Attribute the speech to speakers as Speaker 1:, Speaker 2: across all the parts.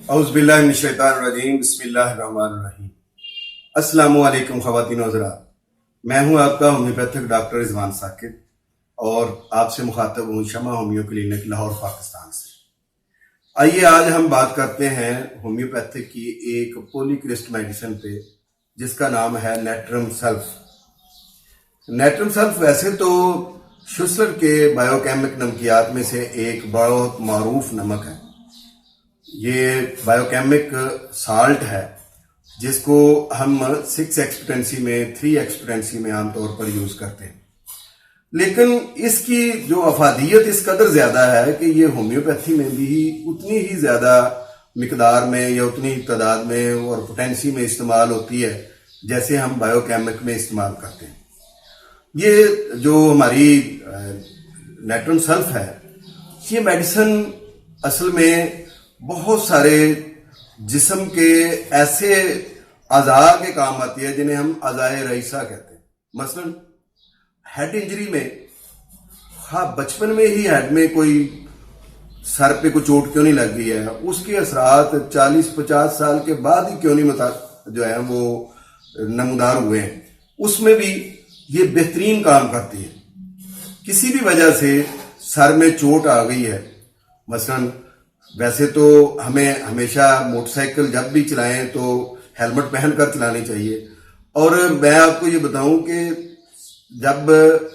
Speaker 1: اعوذ باللہ من الشیطان الرجیم، بسم اللہ الرحمن الرحیم۔ السلام علیکم خواتین و حضرات، میں ہوں آپ کا ہومیوپیتھک ڈاکٹر رضوان ثاقب اور آپ سے مخاطب ہوں شمع ہومیو کلینک لاہور پاکستان سے۔ آئیے آج ہم بات کرتے ہیں ہومیوپیتھک کی ایک پولی کرسٹ میڈیسن پہ جس کا نام ہے نیٹرم سلف۔ نیٹرم سلف ویسے تو شسلر کے بایوکیمک نمکیات میں سے ایک بہت معروف نمک ہے۔ یہ بایوکیمک سالٹ ہے جس کو ہم 6 ایکسپیٹنسی میں 3 ایکسپیٹنسی میں عام طور پر یوز کرتے ہیں، لیکن اس کی جو افادیت اس قدر زیادہ ہے کہ یہ ہومیوپیتھی میں بھی اتنی ہی زیادہ مقدار میں یا اتنی تعداد میں اور پوٹینسی میں استعمال ہوتی ہے جیسے ہم بایوکیمک میں استعمال کرتے ہیں۔ یہ جو ہماری نیٹرم سلف ہے، یہ میڈیسن اصل میں بہت سارے جسم کے ایسے اعضاء کے کام آتی ہے جنہیں ہم اعضائے رئیسہ کہتے ہیں۔ مثلا ہیڈ انجری میں بچپن میں ہی ہیڈ میں کوئی سر پہ کوئی چوٹ کیوں نہیں لگ گئی ہے، اس کے اثرات 40-50 سال کے بعد ہی کیوں نہیں جو ہے وہ نمودار ہوئے ہیں، اس میں بھی یہ بہترین کام کرتی ہے۔ کسی بھی وجہ سے سر میں چوٹ آ گئی ہے، مثلا ویسے تو ہمیں ہمیشہ موٹر سائیکل جب بھی چلائیں تو ہیلمٹ پہن کر چلانی چاہیے، اور میں آپ کو یہ بتاؤں کہ جب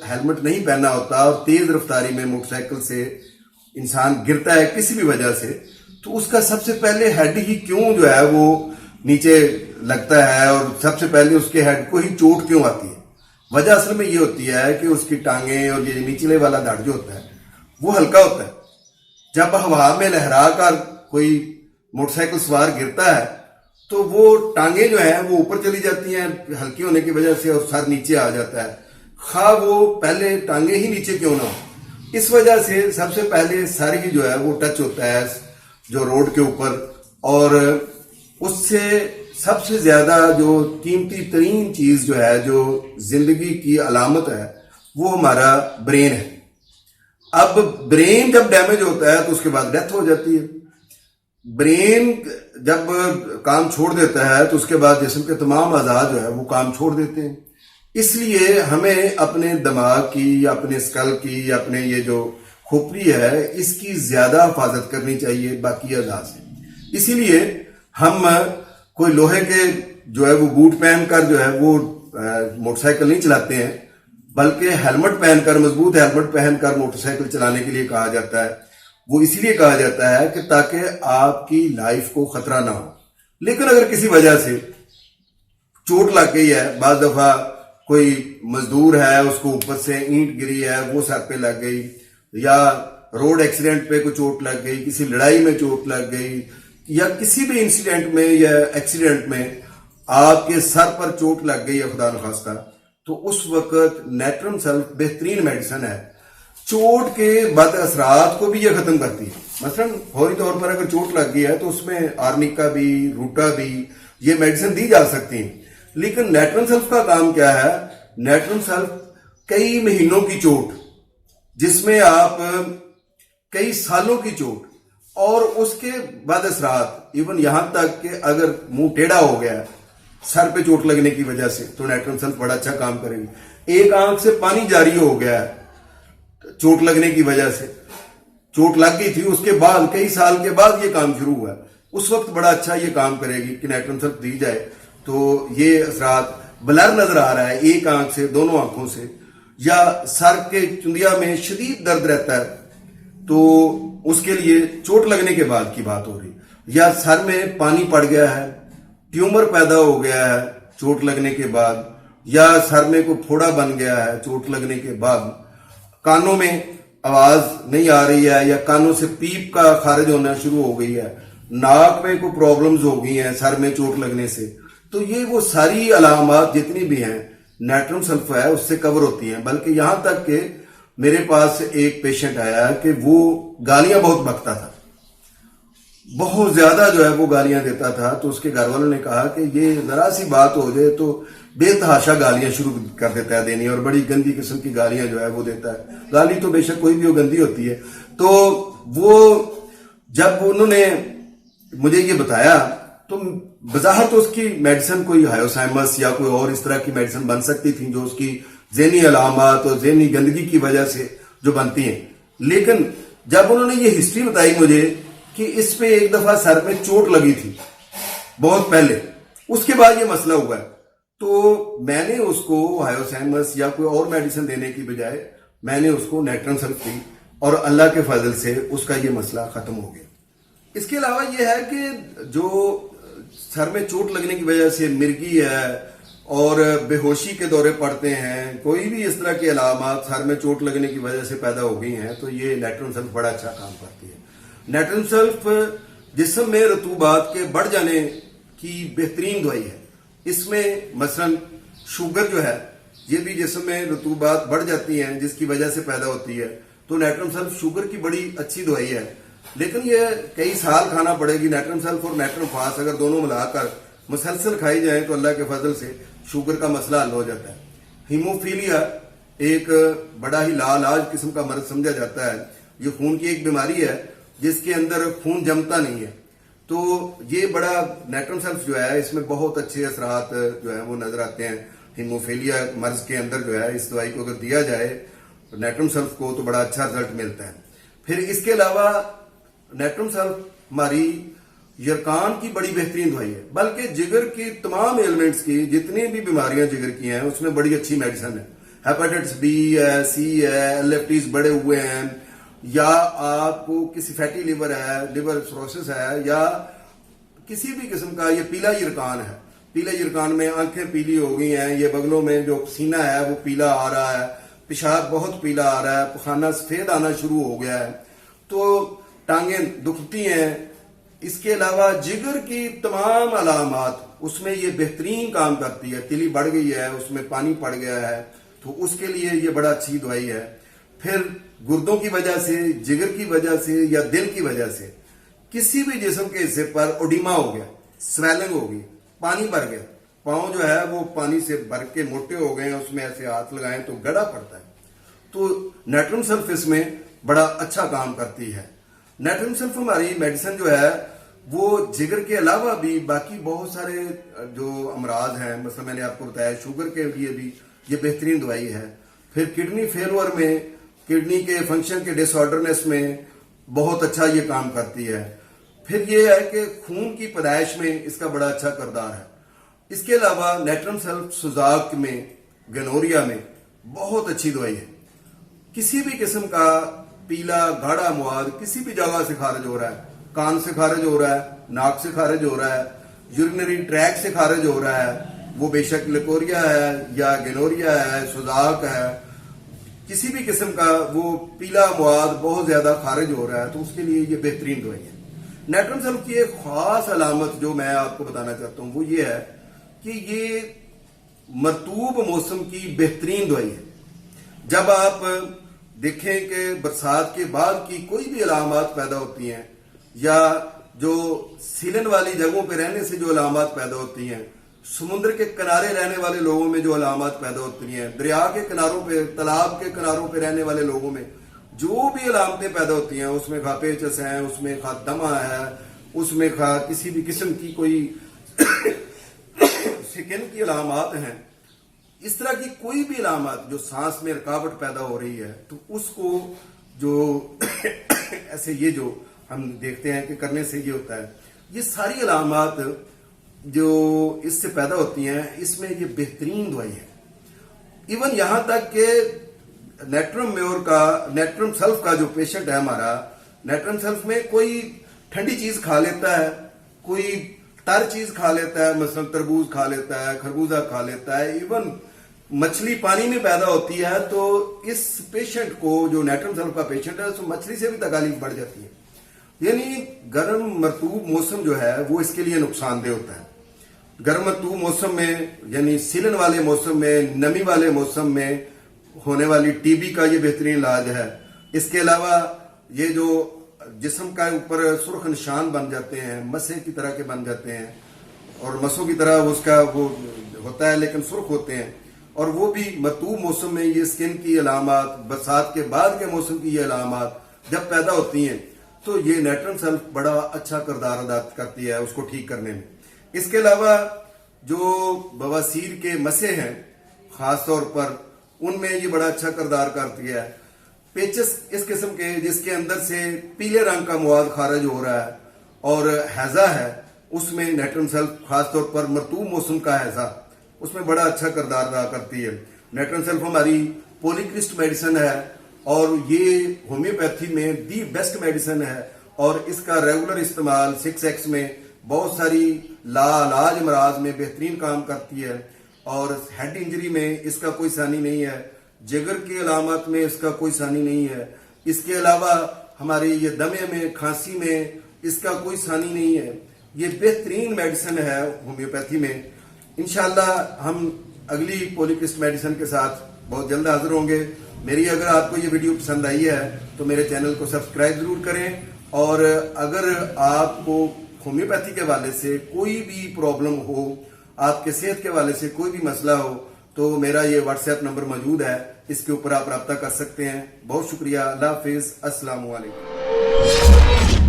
Speaker 1: ہیلمٹ نہیں پہنا ہوتا اور تیز رفتاری میں موٹر سائیکل سے انسان گرتا ہے کسی بھی وجہ سے، تو اس کا سب سے پہلے ہیڈ ہی کیوں جو ہے وہ نیچے لگتا ہے اور سب سے پہلے اس کے ہیڈ کو ہی چوٹ کیوں آتی ہے؟ وجہ اصل میں یہ ہوتی ہے کہ اس کی ٹانگیں اور یہ نیچلے والا دھڑ جو ہوتا ہے وہ ہلکا ہوتا ہے۔ جب ہوا میں لہرا کر کوئی موٹر سائیکل سوار گرتا ہے تو وہ ٹانگیں جو ہیں وہ اوپر چلی جاتی ہیں ہلکی ہونے کی وجہ سے اور سر نیچے آ جاتا ہے، خواہ وہ پہلے ٹانگیں ہی نیچے کیوں نہ ہو۔ اس وجہ سے سب سے پہلے سر ہی جو ہے وہ ٹچ ہوتا ہے جو روڈ کے اوپر، اور اس سے سب سے زیادہ جو قیمتی ترین چیز جو ہے جو زندگی کی علامت ہے وہ ہمارا برین ہے۔ اب برین جب ڈیمیج ہوتا ہے تو اس کے بعد ڈیتھ ہو جاتی ہے۔ برین جب کام چھوڑ دیتا ہے تو اس کے بعد جسم کے تمام اعضاء جو ہے وہ کام چھوڑ دیتے ہیں۔ اس لیے ہمیں اپنے دماغ کی یا اپنے اسکل کی یا اپنے یہ جو کھوپڑی ہے اس کی زیادہ حفاظت کرنی چاہیے باقی اعضاء سے۔ اسی لیے ہم کوئی لوہے کے جو ہے وہ بوٹ پہن کر جو ہے وہ موٹر سائیکل نہیں چلاتے ہیں، بلکہ ہیلمٹ پہن کر، مضبوط ہیلمٹ پہن کر موٹر سائیکل چلانے کے لیے کہا جاتا ہے۔ وہ اس لیے کہا جاتا ہے کہ تاکہ آپ کی لائف کو خطرہ نہ ہو۔ لیکن اگر کسی وجہ سے چوٹ لگ گئی ہے، بعض دفعہ کوئی مزدور ہے اس کو اوپر سے اینٹ گری ہے وہ سر پہ لگ گئی، یا روڈ ایکسیڈنٹ پہ کوئی چوٹ لگ گئی، کسی لڑائی میں چوٹ لگ گئی، یا کسی بھی انسیڈنٹ میں یا ایکسیڈنٹ میں آپ کے سر پر چوٹ لگ گئی ہے خدا نخواستہ، تو اس وقت نیٹرم سلف بہترین میڈیسن ہے۔ چوٹ کے بد اثرات کو بھی یہ ختم کرتی ہے۔ مثلا فوری طور پر اگر چوٹ لگ گئی ہے تو اس میں آرنیکا بھی، روٹا بھی، یہ میڈیسن دی جا سکتی ہیں، لیکن نیٹرم سلف کا کام کیا ہے؟ نیٹرم سلف کئی مہینوں کی چوٹ جس میں آپ کئی سالوں کی چوٹ اور اس کے بعد اثرات، ایون یہاں تک کہ اگر منہ ٹیڑھا ہو گیا سر پہ چوٹ لگنے کی وجہ سے تو نیٹرم سلف بڑا اچھا کام کرے گی۔ ایک آنکھ سے پانی جاری ہو گیا ہے چوٹ لگنے کی وجہ سے، چوٹ لگ گئی تھی، اس کے بعد کئی سال کے بعد یہ کام شروع ہوا ہے، اس وقت بڑا اچھا یہ کام کرے گی کہ نیٹرم سلف دی جائے تو یہ اثرات۔ بلر نظر آ رہا ہے ایک آنکھ سے، دونوں آنکھوں سے، یا سر کے چندیا میں شدید درد رہتا ہے تو اس کے لیے چوٹ لگنے کے بعد کی بات ہو رہی، یا سر میں پانی پڑ گیا ہے، ٹیومر پیدا ہو گیا ہے چوٹ لگنے کے بعد، یا سر میں کوئی پھوڑا بن گیا ہے چوٹ لگنے کے بعد، کانوں میں آواز نہیں آ رہی ہے یا کانوں سے پیپ کا خارج ہونا شروع ہو گئی ہے، ناک میں کوئی پرابلمز ہو گئی ہیں سر میں چوٹ لگنے سے، تو یہ وہ ساری علامات جتنی بھی ہیں نیٹرم سلف ہے اس سے کور ہوتی ہیں۔ بلکہ یہاں تک کہ میرے پاس ایک پیشنٹ آیا کہ وہ گالیاں بہت بکتا تھا، बहुत ज्यादा जो है वो गालियां देता था। तो उसके घर वालों ने कहा कि ये जरा सी बात हो जाए तो बेतहाशा गालियां शुरू कर देता है देनी, और बड़ी गंदी किस्म की गालियां जो है वो देता है। गाली तो बेशक कोई भी हो गंदी होती है। तो वो जब उन्होंने मुझे ये बताया तो बज़ाहिर तो उसकी मेडिसिन कोई हायोसाइमस या कोई और इस तरह की मेडिसिन बन सकती थी जो उसकी ज़हनी अलामत और ज़हनी गंदगी की वजह से जो बनती हैं। लेकिन जब उन्होंने ये हिस्ट्री बताई मुझे कि इस पे एक दफा सर में चोट लगी थी बहुत पहले, उसके बाद ये मसला हुआ है, तो मैंने उसको हायोसाइमस या कोई और मेडिसिन देने की बजाय मैंने उसको नेट्रम सल्फ दी और अल्लाह के फजल से उसका ये मसला खत्म हो गया। इसके अलावा ये है कि जो सर में चोट लगने की वजह से मिर्गी है और बेहोशी के दौरे पड़ते हैं, कोई भी इस तरह की अलामात सर में चोट लगने की वजह से पैदा हो गई हैं, तो ये नेट्रम सल्फ बड़ा अच्छा काम करती है। नेट्रम सल्फ जिस्म में रतूबात के बढ़ जाने की बेहतरीन दवाई है। इसमें मसलन शुगर जो है ये भी जिस्म में रतूबात बढ़ जाती हैं जिसकी वजह से पैदा होती है, तो नेट्रम सल्फ शुगर की बड़ी अच्छी दवाई है। लेकिन ये कई साल खाना पड़ेगी। नेट्रम सल्फ और नेट्रम फास अगर दोनों मिलाकर मुसलसल खाई जाए तो अल्लाह के फजल से शुगर का मसला हल हो जाता है। हीमोफीलिया एक बड़ा ही लाइलाज किस्म का मर्ज समझा जाता है। ये खून की एक बीमारी है जिसके अंदर खून जमता नहीं है। तो ये बड़ा नेट्रम सल्फ जो है इसमें बहुत अच्छे असरात जो है वो नजर आते हैं। हीमोफीलिया मर्ज के अंदर जो है इस दवाई को अगर दिया जाए नेट्रम सल्फ को तो बड़ा अच्छा रिजल्ट मिलता है। फिर इसके अलावा नेट्रम सल्फ हमारी यरकान की बड़ी बेहतरीन दवाई है, बल्कि जिगर की तमाम एलिमेंट्स की जितनी भी बीमारियां जिगर की हैं उसमें बड़ी अच्छी मेडिसिन है। हेपेटाइटिस बी है, सी है, एलएफटीज बढ़े हुए हैं, या आपको किसी फैटी लिवर है, लिवर सिरोसिस है, या किसी भी किस्म का ये पीला यरकान है। पीला यरकान में आंखें पीली हो गई हैं, ये बगलों में जो सीना है वो पीला आ रहा है, पेशाब बहुत पीला आ रहा है, पखाना सफेद आना शुरू हो गया है, तो टांगें दुखती हैं। इसके अलावा जिगर की तमाम अलामात उसमें ये बेहतरीन काम करती है। तिली बढ़ गई है, उसमें पानी पड़ गया है, तो उसके लिए ये बड़ा अच्छी दवाई है। फिर गुर्दों की वजह से, जिगर की वजह से या दिल की वजह से किसी भी जिस्म के हिस्से पर ओडिमा हो गया, स्वेलिंग हो गई, पानी भर गया, पाँव जो है वो पानी से भर के मोटे हो गए हैं, उसमें ऐसे हाथ लगाएं तो गड़ा पड़ता है, तो नेट्रम सल्फ इसमें बड़ा अच्छा काम करती है। नेट्रम सल्फ हमारी मेडिसिन जो है वो जिगर के अलावा भी बाकी बहुत सारे जो अमराज हैं, मतलब मैंने आपको बताया शुगर के लिए भी ये बेहतरीन दवाई है। फिर किडनी फेलवर में, किडनी के फंक्शन के डिसऑर्डरनेस में बहुत अच्छा ये काम करती है। फिर ये है कि खून की पैदाइश में इसका बड़ा अच्छा किरदार है। इसके अलावा नेट्रम सल्फ सुजाक में, गनोरिया में बहुत अच्छी दवाई है। किसी भी किस्म का पीला गाढ़ा मवाद किसी भी जगह से खारिज हो रहा है, कान से खारिज हो रहा है, नाक से खारिज हो रहा है, यूरिनरी ट्रैक से खारिज हो रहा है, वो बेशक लिकोरिया है या गनोरिया है, सुजाक है, किसी भी किस्म का वो पीला मवाद बहुत ज्यादा खारिज हो रहा है, तो उसके लिए ये बेहतरीन दवाई है। नेट्रम सल्फ की एक खास अलामत जो मैं आपको बताना चाहता हूं वो ये है कि ये मरतूब मौसम की बेहतरीन दवाई है। जब आप देखें कि बरसात के बाद की कोई भी अलामत पैदा होती हैं, या जो सीलन वाली जगहों पे रहने से जो अलामत पैदा होती हैं, समुद्र के किनारे रहने वाले लोगों में जो अलामत पैदा होती हैं, दरिया के किनारों पे, तालाब के किनारों पे रहने वाले लोगों में जो भी अलामतें पैदा होती हैं, उसमें खा पेचस है, उसमें खा दमा है, उसमें खा किसी भी किस्म की कोई स्किन की अलामत हैं, इस तरह की कोई भी अलामत जो सांस में रुकावट पैदा हो रही है, तो उसको जो ऐसे ये जो हम देखते हैं कि करने से ये होता है, ये सारी अलामत जो इससे पैदा होती हैं, इसमें ये बेहतरीन दवाई है। इवन यहां तक कि नेट्रम सल्फ का जो पेशेंट है हमारा, नेट्रम सल्फ में कोई ठंडी चीज खा लेता है, कोई तर चीज खा लेता है, मसलन तरबूज खा लेता है, खरबूजा खा लेता है, इवन मछली पानी में पैदा होती है, तो इस पेशेंट को जो नेट्रम सल्फ का पेशेंट है उसको मछली से भी तकलीफ बढ़ जाती है। यानी गर्म मरतूब मौसम जो है वो इसके लिए नुकसानदेह होता है। गर्म मरतूब मौसम में यानी सीलन वाले मौसम में, नमी वाले मौसम में होने वाली टीबी का ये बेहतरीन इलाज है। इसके अलावा ये जो जिस्म का ऊपर सुर्ख निशान बन जाते हैं, मसे की तरह के बन जाते हैं और मसों की तरह उसका वो होता है लेकिन सुर्ख होते हैं, और वो भी मरतूब मौसम में ये स्किन की अलामत, बरसात के बाद के मौसम की ये अलामत जब पैदा होती हैं तो ये नेट्रम सेल्फ बड़ा अच्छा किरदार अदा करती है उसको ठीक करने में। इसके अलावा जो बवासीर के मसे हैं खास तौर पर उनमें ये बड़ा अच्छा किरदार करती है। पेचस इस किस्म के जिसके अंदर से पीले रंग का मवाद खारिज हो रहा है और हैजा है, उसमें नेट्रम सेल्फ खास तौर पर मरतूब मौसम का हैजा उसमें बड़ा अच्छा किरदार अदा करती है। नेट्रम सेल्फ हमारी पॉलीक्रिस्ट मेडिसिन है और ये होम्योपैथी में दी बेस्ट मेडिसिन है और इसका रेगुलर इस्तेमाल 6X में बहुत सारी लाइलाज अमराज में बेहतरीन काम करती है और हेड इंजरी में इसका कोई सानी नहीं है, जिगर की अलामत में इसका कोई सानी नहीं है। इसके अलावा हमारी ये दमे में, खांसी में इसका कोई सानी नहीं है। ये बेहतरीन मेडिसिन है होम्योपैथी में। इंशाल्लाह हम अगली पॉलीक्रिस्ट मेडिसिन के साथ बहुत जल्द हाजिर होंगे। मेरी अगर आपको ये वीडियो पसंद आई है तो मेरे चैनल को सब्सक्राइब जरूर करें, और अगर आपको होम्योपैथी के हवाले से कोई भी प्रॉब्लम हो, आपके सेहत के हवाले से कोई भी मसला हो, तो मेरा ये व्हाट्सएप नंबर मौजूद है, इसके ऊपर आप रब्ता कर सकते हैं। बहुत शुक्रिया। अल्लाह हाफिज। अस्सलाम वालेकुम।